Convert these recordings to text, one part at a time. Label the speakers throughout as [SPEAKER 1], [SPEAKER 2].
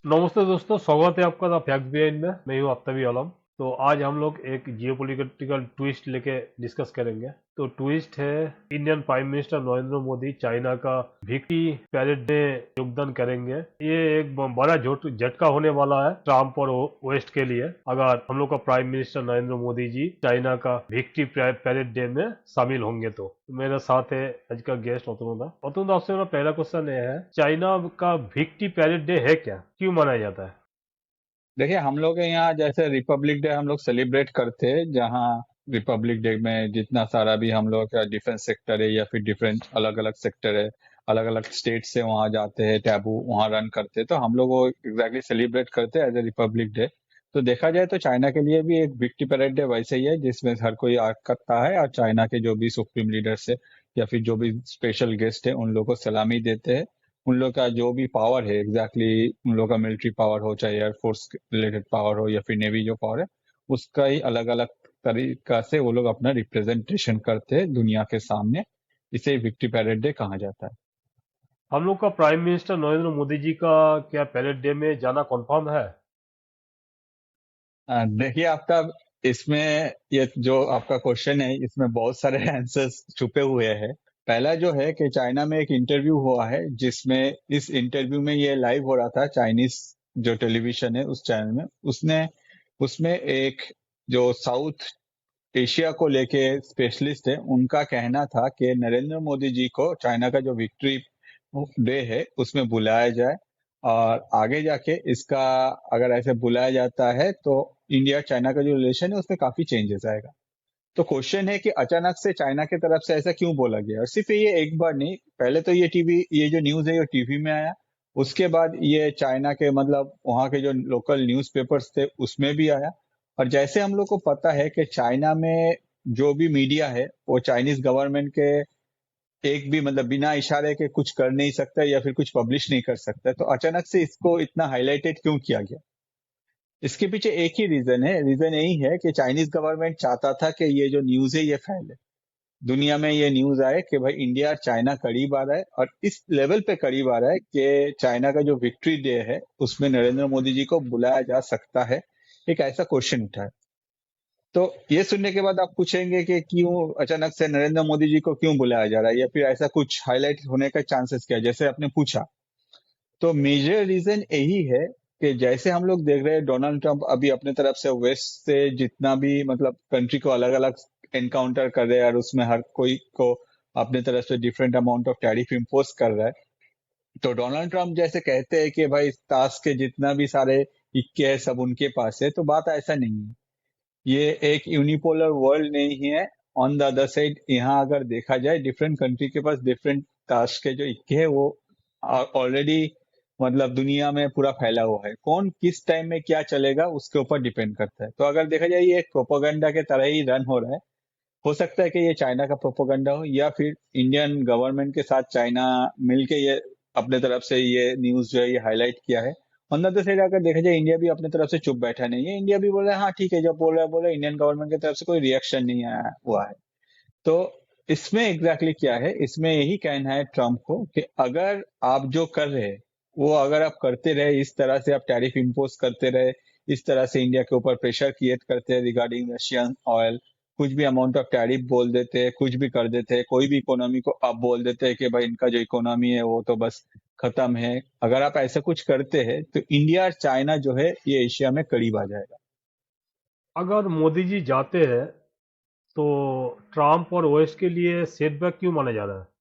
[SPEAKER 1] नमस्ते दोस्तों, स्वागत है आपका द फैक्ट बिहाइंड में। मैं हूँ आफ्ताबी आलम। तो आज हम लोग एक जियोपॉलिटिकल ट्विस्ट लेके डिस्कस करेंगे। तो ट्विस्ट है, Indian prime minister Narendra Modi China का विक्ट्री पैरेड में योगदान करेंगे। ये एक बड़ा झटका होने वाला है ट्रम्प और वेस्ट के लिए, अगर हम लोग का prime minister Narendra Modi ji China का विक्ट्री पैरेड डे में शामिल होंगे तो। मेरे साथ है आज का गेस्ट अतुल। अतुल, आपसे मेरा पहला क्वेश्चन ये है, चाइना का विक्ट्री पैरेड डे है क्या, क्यों मनाया जाता है?
[SPEAKER 2] देखिए, हम लोग के यहाँ जैसे रिपब्लिक डे हम लोग सेलिब्रेट करते हैं, जहाँ रिपब्लिक डे में जितना सारा भी हम लोग का डिफेंस सेक्टर है या फिर डिफरेंट अलग अलग सेक्टर है, अलग अलग स्टेट से वहाँ जाते हैं, टैबू वहाँ रन करते हैं, तो हम लोग वो एग्जैक्टली सेलिब्रेट करते हैं एज ए रिपब्लिक डे। तो देखा जाए तो चाइना के लिए भी एक विक्ट्री परेड डे वैसे ही है, जिसमें हर कोई आ करता है और चाइना के जो भी सुप्रीम लीडर्स है या फिर जो भी स्पेशल गेस्ट है उन लोग को सलामी देते हैं। उन लोग का जो भी पावर है एग्जैक्टली उन लोग का मिलिट्री पावर हो, चाहे एयरफोर्स रिलेटेड पावर हो या फिर नेवी जो पावर है, उसका ही अलग अलग तरीका से वो लोग अपना रिप्रेजेंटेशन करते हैं दुनिया के सामने। इसे विक्ट्री पैरेड डे कहा जाता है।
[SPEAKER 1] हम लोग का प्राइम मिनिस्टर नरेंद्र मोदी जी का क्या पैरेड डे में जाना कंफर्म है?
[SPEAKER 2] देखिए आपका, इसमें ये जो आपका क्वेश्चन है इसमें बहुत सारे आंसर्स छुपे हुए हैं। पहला जो है कि चाइना में एक इंटरव्यू हुआ है, जिसमें इस इंटरव्यू में ये लाइव हो रहा था चाइनीज जो टेलीविजन है उस चैनल में। उसने उसमें एक जो साउथ एशिया को लेके स्पेशलिस्ट है, उनका कहना था कि नरेंद्र मोदी जी को चाइना का जो विक्ट्री डे है उसमें बुलाया जाए, और आगे जाके इसका अगर ऐसे बुलाया जाता है तो इंडिया चाइना का जो रिलेशन है उसमें काफी चेंजेस आएगा। तो क्वेश्चन है कि अचानक से चाइना की तरफ से ऐसा क्यों बोला गया, और सिर्फ ये एक बार नहीं, पहले तो ये जो न्यूज है ये टीवी में आया, उसके बाद ये चाइना के मतलब वहाँ के जो लोकल न्यूज़पेपर्स थे उसमें भी आया। और जैसे हम लोग को पता है कि चाइना में जो भी मीडिया है वो चाइनीज गवर्नमेंट के एक भी मतलब बिना इशारे के कुछ कर नहीं सकता या फिर कुछ पब्लिश नहीं कर सकता, तो अचानक से इसको इतना हाईलाइटेड क्यों किया गया? इसके पीछे एक ही रीजन है, रीजन यही है कि चाइनीज गवर्नमेंट चाहता था कि ये जो न्यूज है ये फैले, दुनिया में ये न्यूज आए कि भाई इंडिया और चाइना करीब आ रहा है, और इस लेवल पे करीब आ रहा है कि चाइना का जो विक्ट्री डे है उसमें नरेंद्र मोदी जी को बुलाया जा सकता है। एक ऐसा क्वेश्चन उठा है। तो ये सुनने के बाद आप पूछेंगे कि क्यों अचानक से नरेंद्र मोदी जी को क्यों बुलाया जा रहा है, या फिर ऐसा कुछ हाईलाइट होने का चांसेस क्या है, जैसे आपने पूछा। तो मेजर रीजन यही है कि जैसे हम लोग देख रहे हैं डोनाल्ड ट्रंप अभी अपने तरफ से वेस्ट से जितना भी मतलब कंट्री को अलग अलग एनकाउंटर कर रहे हैं, और उसमें हर कोई को अपने तरफ से different amount of tariff impose कर रहा है। तो डोनाल्ड ट्रंप जैसे कहते हैं कि भाई ताश के जितना भी सारे इक्के है सब उनके पास है, तो बात ऐसा नहीं है। ये एक यूनिपोलर वर्ल्ड नहीं है। ऑन द अदर साइड यहाँ अगर देखा जाए डिफरेंट कंट्री के पास डिफरेंट टास्क के जो इक्के है वो ऑलरेडी मतलब दुनिया में पूरा फैला हुआ है। कौन किस टाइम में क्या चलेगा उसके ऊपर डिपेंड करता है। तो अगर देखा जाए ये एक प्रोपोगंडा के तरह ही रन हो रहा है। हो सकता है कि ये चाइना का प्रोपोगंडा हो, या फिर इंडियन गवर्नमेंट के साथ चाइना मिलके ये अपने तरफ से ये न्यूज जो है ये हाईलाइट किया है। ऑन द अदर साइड अगर देखा जाए इंडिया भी अपने तरफ से चुप बैठा नहीं है, इंडिया भी बोल रहा है हाँ ठीक है, जब बोल रहा है बोल रहा है, इंडियन गवर्नमेंट की तरफ से कोई रिएक्शन नहीं आया हुआ है। तो इसमें एग्जैक्टली क्या है, इसमें यही कहना है ट्रम्प को कि अगर आप जो कर रहे हैं वो अगर आप करते रहे, इस तरह से आप टैरिफ इम्पोज करते रहे, इस तरह से इंडिया के ऊपर प्रेशर क्रिएट करते हैं रिगार्डिंग रशियन ऑयल, कुछ भी अमाउंट ऑफ टैरिफ बोल देते हैं, कुछ भी कर देते हैं, कोई भी इकोनॉमी को आप बोल देते हैं कि भाई इनका जो इकोनॉमी है वो तो बस खत्म है, अगर आप ऐसा कुछ करते हैं तो इंडिया और चाइना जो है ये एशिया में करीब आ जाएगा।
[SPEAKER 1] अगर मोदी जी जाते हैं तो ट्रम्प और वेस्ट के लिए सेटबैक क्यों माना जा रहा है?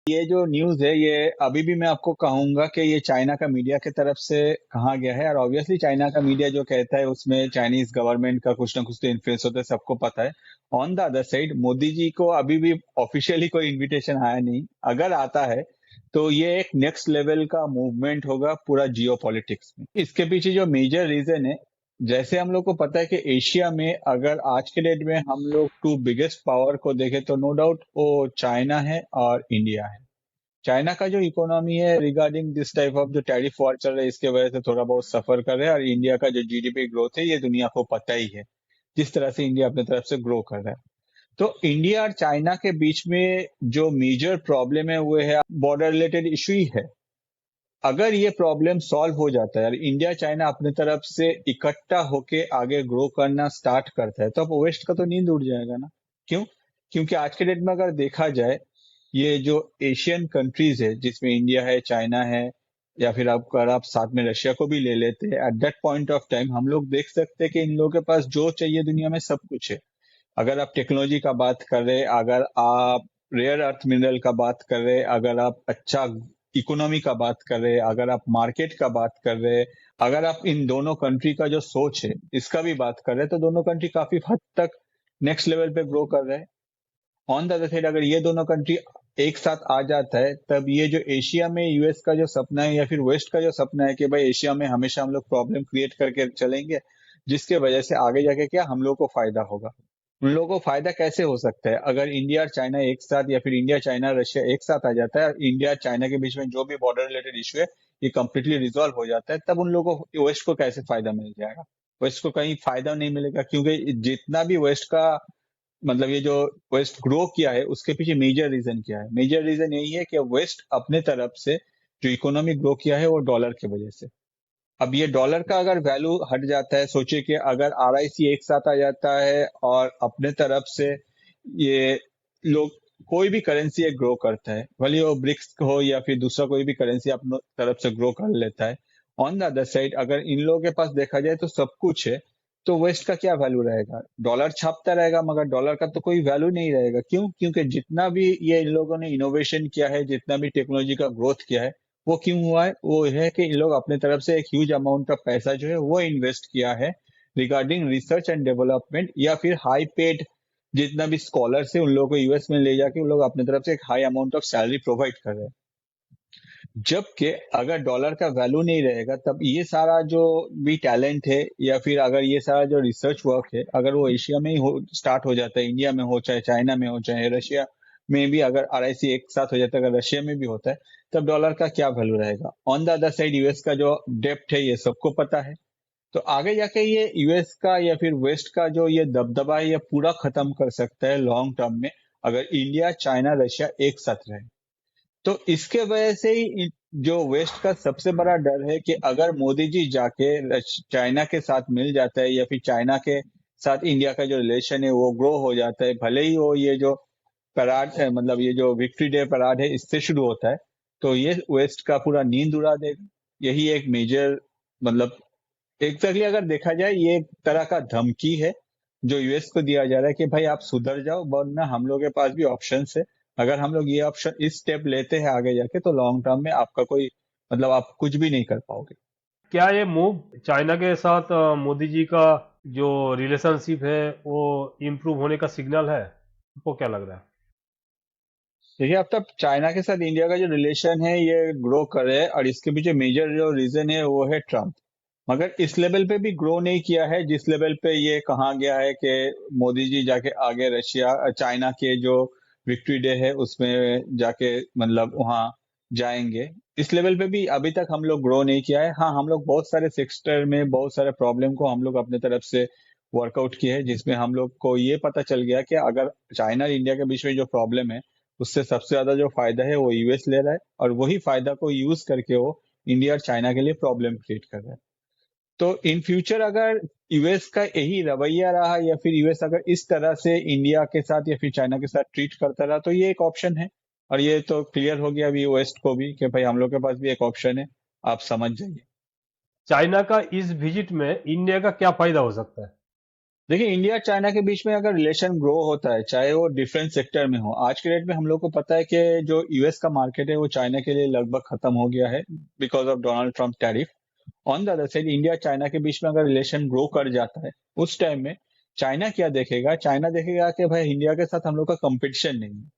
[SPEAKER 2] ये जो न्यूज है ये अभी भी मैं आपको कहूंगा कि ये चाइना का मीडिया की तरफ से कहा गया है, और ऑब्वियसली चाइना का मीडिया जो कहता है उसमें चाइनीज गवर्नमेंट का कुछ ना कुछ तो इन्फ्लुएंस होता है, सबको पता है। On the other side Modi ji को अभी भी ऑफिशियली कोई इनविटेशन आया नहीं। अगर आता है तो ये एक नेक्स्ट लेवल का मूवमेंट होगा पूरा जियो पॉलिटिक्स में। इसके पीछे जो मेजर रीजन है, जैसे हम लोग को पता है कि एशिया में अगर आज के डेट में हम लोग टू बिगेस्ट पावर को देखें तो नो डाउट वो चाइना है और इंडिया है। चाइना का जो इकोनॉमी है रिगार्डिंग दिस टाइप ऑफ जो टैरिफ वॉर चल रहा है इसके वजह से थोड़ा बहुत सफर कर रहा है, और इंडिया का जो जीडीपी ग्रोथ है ये दुनिया को पता ही है, जिस तरह से इंडिया अपनी तरफ से ग्रो कर रहा है। तो इंडिया और चाइना के बीच में जो मेजर प्रॉब्लम है वो है बॉर्डर रिलेटेड इशू ही है। अगर ये प्रॉब्लम सॉल्व हो जाता है और इंडिया चाइना अपने तरफ से इकट्ठा होके आगे ग्रो करना स्टार्ट करता है, तो अब वेस्ट का तो नींद उड़ जाएगा ना। क्यों? क्योंकि आज के डेट में अगर देखा जाए, ये जो एशियन कंट्रीज है जिसमें इंडिया है, चाइना है, या फिर अगर आप साथ में रशिया को भी ले लेते हैं, at that point of time हम लोग देख सकते हैं कि इन लोगों के पास जो चाहिए दुनिया में सब कुछ है। अगर आप टेक्नोलॉजी का बात कर रहे हैं, अगर आप रेयर अर्थ मिनरल का बात कर रहे हैं, अगर आप अच्छा इकोनॉमी का बात कर रहे हैं, अगर आप मार्केट का बात कर रहे हैं, अगर आप इन दोनों कंट्री का जो सोच है इसका भी बात कर रहे हैं, तो दोनों कंट्री काफी हद तक नेक्स्ट लेवल पे ग्रो कर रहे हैं। ऑन द अदर साइड अगर ये दोनों कंट्री एक साथ आ जाता है, तब ये जो एशिया में यूएस का जो सपना है या फिर वेस्ट का जो सपना है कि भाई एशिया में हमेशा हम लोग प्रॉब्लम क्रिएट करके चलेंगे, जिसके वजह से आगे जाके क्या हम लोग को फायदा होगा। उन लोगों को फायदा कैसे हो सकता है? अगर इंडिया और चाइना एक साथ या फिर इंडिया चाइना रशिया एक साथ आ जाता है, इंडिया चाइना के बीच में जो भी बॉर्डर रिलेटेड इशू है ये कंप्लीटली रिजॉल्व हो जाता है, तब उन लोगों को वेस्ट को कैसे फायदा मिल जाएगा? वेस्ट को कहीं फायदा नहीं मिलेगा, क्योंकि जितना भी वेस्ट का मतलब ये जो वेस्ट ग्रो किया है उसके पीछे मेजर रीजन क्या है? मेजर रीजन यही है कि वेस्ट अपने तरफ से जो इकोनॉमी ग्रो किया है वो डॉलर की वजह से। अब ये डॉलर का अगर वैल्यू हट जाता है, सोचिए कि अगर आरआईसी एक साथ आ जाता है और अपने तरफ से ये लोग कोई भी करेंसी एक ग्रो करता है, भले वो ब्रिक्स हो या फिर दूसरा कोई भी करेंसी अपने तरफ से ग्रो कर लेता है, ऑन द अदर साइड अगर इन लोगों के पास देखा जाए तो सब कुछ है, तो वेस्ट का क्या वैल्यू रहेगा? डॉलर छापता रहेगा मगर डॉलर का तो कोई वैल्यू नहीं रहेगा। क्यों? क्योंकि जितना भी ये इन लोगों ने इनोवेशन किया है, जितना भी टेक्नोलॉजी का ग्रोथ किया है, वो क्यों हुआ है? वो है कि इन लोग अपने तरफ से एक ह्यूज अमाउंट का पैसा जो है वो इन्वेस्ट किया है रिगार्डिंग रिसर्च एंड डेवलपमेंट, या फिर हाई पेड जितना भी स्कॉलर्स है उन लोगों को यूएस में ले जाके उन लोग अपने तरफ से एक high amount of salary provide कर रहे हैं। जबकि अगर डॉलर का वैल्यू नहीं रहेगा, तब ये सारा जो भी टैलेंट है या फिर अगर ये सारा जो रिसर्च वर्क है, अगर वो एशिया में ही स्टार्ट हो जाता है, इंडिया में हो चाहे चाइना में हो चाहे रशिया में भी, अगर आरआईसी एक साथ हो जाता है, अगर रशिया में भी होता है, तब डॉलर का क्या वैल्यू रहेगा? On the other side US का जो डेप्ट है ये सबको पता है। तो आगे जाके ये यूएस का या फिर वेस्ट का जो ये दबदबा है ये पूरा खत्म कर सकता है लॉन्ग टर्म में, अगर इंडिया चाइना रशिया एक साथ रहे। तो इसके वजह से ही जो वेस्ट का सबसे बड़ा डर है कि अगर मोदी जी जाके चाइना के साथ मिल जाता है या फिर चाइना के साथ इंडिया का जो रिलेशन है वो ग्रो हो जाता है, भले ही वो ये जो पराड है मतलब ये जो विक्ट्री डे पराड है इससे शुरू होता है, तो ये वेस्ट का पूरा नींद उड़ा देगा। यही एक मेजर मतलब एग्जैक्टली अगर देखा जाए ये एक तरह का धमकी है जो यूएस को दिया जा रहा है कि भाई आप सुधर जाओ, वरना हम लोग के पास भी ऑप्शंस है। अगर हम लोग ये ऑप्शन इस स्टेप लेते हैं आगे जाके, तो लॉन्ग टर्म में आपका कोई मतलब आप कुछ भी नहीं कर पाओगे।
[SPEAKER 1] क्या ये मूव चाइना के साथ मोदी जी का जो रिलेशनशिप है वो इम्प्रूव होने का सिग्नल है? आपको क्या लग रहा है?
[SPEAKER 2] देखिए, अब तक चाइना के साथ इंडिया का जो रिलेशन है ये ग्रो कर रहा है और इसके पीछे मेजर जो रीजन है वो है ट्रम्प। मगर इस लेवल पे भी ग्रो नहीं किया है जिस लेवल पे ये कहा गया है कि मोदी जी जाके आगे रशिया चाइना के जो विक्ट्री डे है उसमें जाके मतलब वहां जाएंगे। इस लेवल पे भी अभी तक हम लोग ग्रो नहीं किया है। हाँ, हम लोग बहुत सारे सेक्टर में बहुत सारे प्रॉब्लम को हम लोग अपने तरफ से वर्कआउट किए हैं, जिसमें हम लोग को ये पता चल गया कि अगर चाइना और इंडिया के बीच में जो प्रॉब्लम है उससे सबसे ज्यादा जो फायदा है वो यूएस ले रहा है, और वही फायदा को यूज करके वो इंडिया और चाइना के लिए प्रॉब्लम क्रिएट कर रहा है। तो इन फ्यूचर अगर यूएस का यही रवैया रहा या फिर यूएस अगर इस तरह से इंडिया के साथ या फिर चाइना के साथ ट्रीट करता रहा, तो ये एक ऑप्शन है। और ये तो क्लियर हो गया अभी वेस्ट को भी कि भाई हम लोग के पास भी एक ऑप्शन है, आप समझ जाइए।
[SPEAKER 1] चाइना का इस विजिट में इंडिया का क्या फायदा हो सकता है?
[SPEAKER 2] देखिए, इंडिया और चाइना के बीच में अगर रिलेशन ग्रो होता है, चाहे वो डिफरेंट सेक्टर में हो, आज के डेट में हम लोग को पता है कि जो यूएस का मार्केट है वो चाइना के लिए लगभग खत्म हो गया है because of Donald Trump tariff. On the other side India China के बीच में अगर रिलेशन ग्रो कर जाता है, उस टाइम में चाइना क्या देखेगा? चाइना देखेगा कि भाई इंडिया के साथ हम लोग का कंपटीशन नहीं है।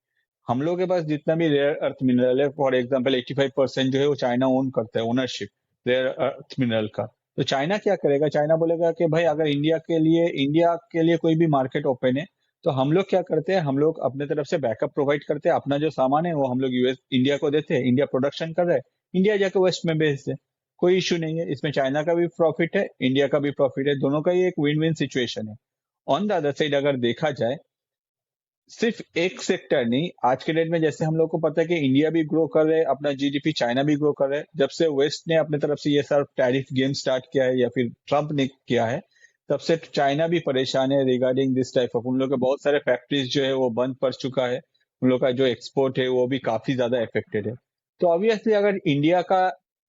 [SPEAKER 2] हम लोग के पास जितना भी रेयर अर्थ मिनरल है, फॉर एग्जाम्पल 85% जो है वो चाइना ओन करता है, ओनरशिप रेयर अर्थ मिनरल का। तो चाइना क्या करेगा? चाइना बोलेगा कि भाई अगर इंडिया के लिए कोई भी मार्केट ओपन है, तो हम लोग क्या करते हैं, हम लोग अपने तरफ से बैकअप प्रोवाइड करते हैं, अपना जो सामान है वो हम लोग यूएस इंडिया को देते हैं, इंडिया प्रोडक्शन कर रहा है, इंडिया जाके वेस्ट में बेचते हैं। कोई इशू नहीं है इसमें, चाइना का भी प्रॉफिट है, इंडिया का भी प्रॉफिट है, दोनों का ही एक विन विन सिचुएशन है। ऑन द अदर साइड अगर देखा जाए सिर्फ एक सेक्टर नहीं, आज के डेट में जैसे हम लोग को पता है कि इंडिया भी ग्रो कर रहे हैं, अपना जीडीपी, चाइना भी ग्रो कर रहा है। जब से वेस्ट ने अपने तरफ से ये सब टैरिफ गेम स्टार्ट किया है या फिर ट्रम्प ने किया है, तब से चाइना भी परेशान है रिगार्डिंग दिस टाइप ऑफ। उन लोग के बहुत सारे फैक्ट्रीज जो है वो बंद पड़ चुका है, उन लोग का जो एक्सपोर्ट है वो भी काफी ज्यादा इफेक्टेड है। तो ऑब्वियसली अगर इंडिया का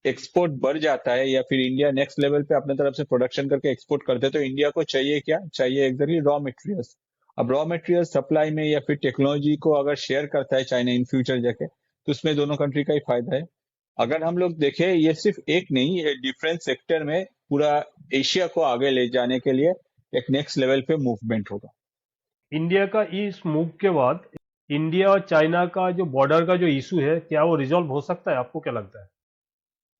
[SPEAKER 2] एक्सपोर्ट बढ़ जाता है या फिर इंडिया नेक्स्ट लेवल पे अपने तरफ से प्रोडक्शन करके एक्सपोर्ट करते हैं, तो इंडिया को चाहिए क्या? चाहिए एग्जैक्टली रॉ मटेरियल्स। अब रॉ मटेरियल सप्लाई में या फिर टेक्नोलॉजी को अगर शेयर करता है चाइना इन फ्यूचर जाके, तो उसमें दोनों कंट्री का ही फायदा है। अगर हम लोग देखें, ये सिर्फ एक नहीं, ये डिफरेंट सेक्टर में पूरा एशिया को आगे ले जाने के लिए एक नेक्स्ट लेवल पे मूवमेंट होगा।
[SPEAKER 1] इंडिया का इस मूव के बाद इंडिया और चाइना का जो बॉर्डर का जो इशू है, क्या वो रिजॉल्व हो सकता है? आपको क्या लगता है?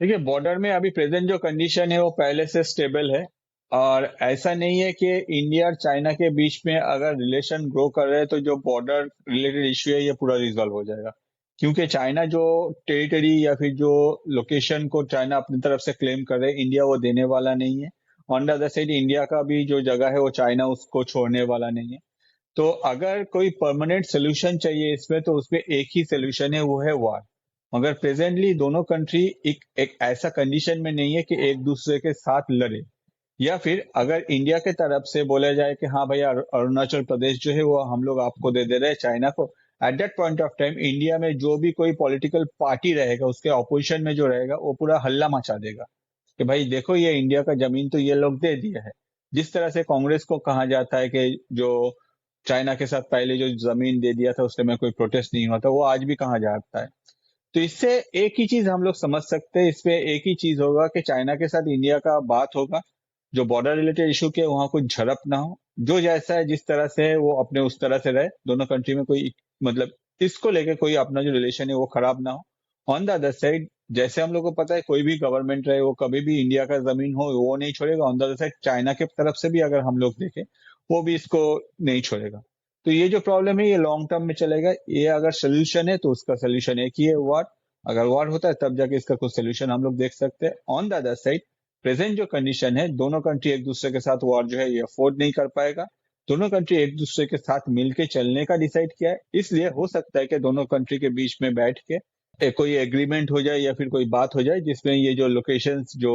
[SPEAKER 2] देखिए, बॉर्डर में अभी प्रेजेंट जो कंडीशन है वो पहले से स्टेबल है, और ऐसा नहीं है कि इंडिया और चाइना के बीच में अगर रिलेशन ग्रो कर रहे हैं तो जो बॉर्डर रिलेटेड इश्यू है ये पूरा रिजॉल्व हो जाएगा। क्योंकि चाइना जो टेरिटरी या फिर जो लोकेशन को चाइना अपनी तरफ से क्लेम कर रहे हैं, इंडिया वो देने वाला नहीं है। On the other side India का भी जो जगह है वो चाइना उसको छोड़ने वाला नहीं है। तो अगर कोई परमानेंट सोल्यूशन चाहिए इसमें, तो उसमें एक ही सोल्यूशन है, वो है वॉर। मगर प्रेजेंटली दोनों कंट्री एक ऐसा कंडीशन में नहीं है कि एक दूसरे के साथ लड़े। या फिर अगर इंडिया के तरफ से बोला जाए कि हाँ भैया, अरुणाचल प्रदेश जो है वो हम लोग आपको दे रहे हैं चाइना को, at that point of time India में जो भी कोई पॉलिटिकल पार्टी रहेगा, उसके ऑपोजिशन में जो रहेगा, वो पूरा हल्ला मचा देगा कि भाई देखो, ये इंडिया का जमीन तो ये लोग दे दिया है। जिस तरह से कांग्रेस को कहा जाता है कि जो चाइना के साथ पहले जो जमीन दे दिया था उसके में कोई प्रोटेस्ट नहीं हुआ था, वो आज भी कहा जाता है। तो इससे एक ही चीज हम लोग समझ सकते हैं, इसमें एक ही चीज होगा कि चाइना के साथ इंडिया का बात होगा, जो बॉर्डर रिलेटेड इशू के वहां कुछ झड़प ना हो, जो जैसा है जिस तरह से है वो अपने उस तरह से रहे, दोनों कंट्री में कोई मतलब इसको लेके कोई अपना जो रिलेशन है वो खराब ना हो। ऑन द अदर साइड, जैसे हम लोग को पता है कोई भी गवर्नमेंट रहे वो कभी भी इंडिया का जमीन हो वो नहीं छोड़ेगा। On the other side China के तरफ से भी अगर हम लोग देखें, वो भी इसको नहीं छोड़ेगा। तो ये जो प्रॉब्लम है ये लॉन्ग टर्म में चलेगा। ये अगर सोल्यूशन है तो उसका सोल्यूशन एक ही है, वॉर। अगर वॉर होता है तब जाके इसका कुछ सोल्यूशन हम लोग देख सकते हैं। On the other side, present जो कंडीशन है, दोनों कंट्री एक दूसरे के साथ वॉर जो है ये अफोर्ड नहीं कर पाएगा। दोनों कंट्री एक दूसरे के साथ मिलके चलने का डिसाइड किया है। इसलिए हो सकता है कि दोनों कंट्री के बीच में बैठ के कोई एग्रीमेंट हो जाए या फिर कोई बात हो जाए जिसमें ये जो लोकेशंस जो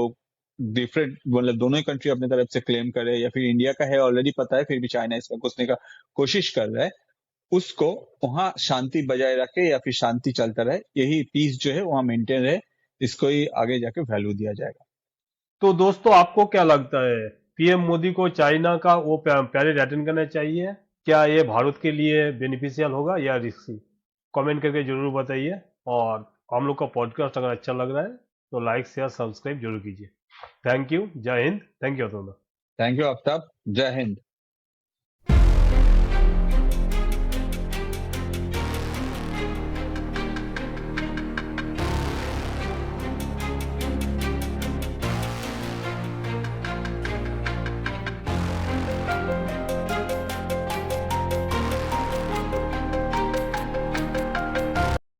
[SPEAKER 2] डिफरेंट मतलब दोनों ही कंट्री अपने तरफ से क्लेम करे, या फिर इंडिया का है ऑलरेडी पता है फिर भी चाइना इसमें घुसने का कोशिश कर रहा है, उसको वहां शांति बजाय रखे या फिर शांति चलता रहे, यही पीस जो है वहां मेंटेन रहे, इसको ही आगे जाके वैल्यू दिया जाएगा।
[SPEAKER 1] तो दोस्तों, आपको क्या लगता है, पीएम मोदी को चाइना का वो पैरिस अटेंड करना चाहिए? क्या ये भारत के लिए बेनिफिशियल होगा या रिस्की? कमेंट करके जरूर बताइए। और हम लोग का पॉडकास्ट अगर अच्छा लग रहा है तो लाइक शेयर सब्सक्राइब जरूर कीजिए। Thank you. जय हिंद। Thank you Atul.
[SPEAKER 2] Thank you Aftab. जय हिंद।